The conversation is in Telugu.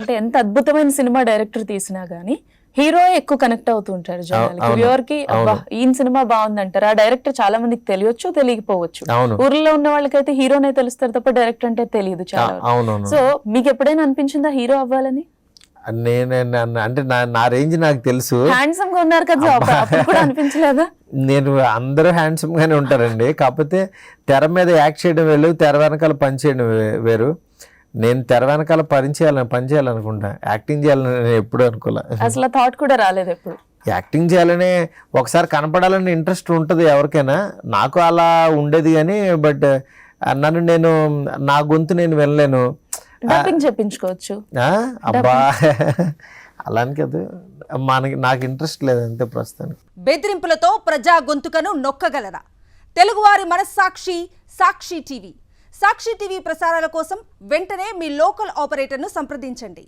అంటే ఎంత అద్భుతమైన సినిమా డైరెక్టర్ తీసినా గానీ హీరో ఎక్కువ కనెక్ట్ అవుతూ ఉంటారు జనాలకి, వ్యూవర్ కి. అబ్బా ఈయన సినిమా బాగుంది అంటారు. ఆ డైరెక్టర్ చాలా మందికి తెలియచ్చు, తెలియకపోవచ్చు. ఊర్లో ఉన్న వాళ్ళకైతే హీరోనే తెలుస్తారు తప్ప డైరెక్టర్ అంటే తెలియదు చాలా. సో మీకు ఎప్పుడైనా అనిపించిందా హీరో అవ్వాలని? అంటే నా రేంజ్ నాకు తెలుసు. హ్యాండ్సమ్ గా ఉన్నారు కదా, అప్పుడు కూడా అనిపించలేదా? నేను అందరూ హ్యాండ్సమ్ గానే ఉంటారండి, కాకపోతే తెర మీద యాక్ట్ చేయడం వేరు, తెర వెనకాల పని చేయడం వేరు. నేను తెర వెనకాల పని చేయాలనుకుంటా, యాక్టింగ్ చేయాలని నేను ఎప్పుడు అనుకోలే. అసలు థాట్ కూడా రాలేదు ఎప్పుడు? యాక్టింగ్ చేయాలనే ఒకసారి కనపడాలని ఇంట్రెస్ట్ ఉంటుంది ఎవరికైనా, నాకు అలా ఉండేది. కానీ బట్ నేను నా గొంతు నేను వినలేను, చెప్పించుకోవచ్చు. అబ్బా అలాని కదా, నాకు ఇంట్రెస్ట్ లేదు అంతే ప్రస్తుతానికి. బెదిరింపులతో ప్రజా గొంతుకను నొక్కగలరా? తెలుగువారి మనస్సాక్షి సాక్షి టీవీ. సాక్షి టీవీ ప్రసారాల కోసం వెంటనే మీ లోకల్ ఆపరేటర్ను సంప్రదించండి.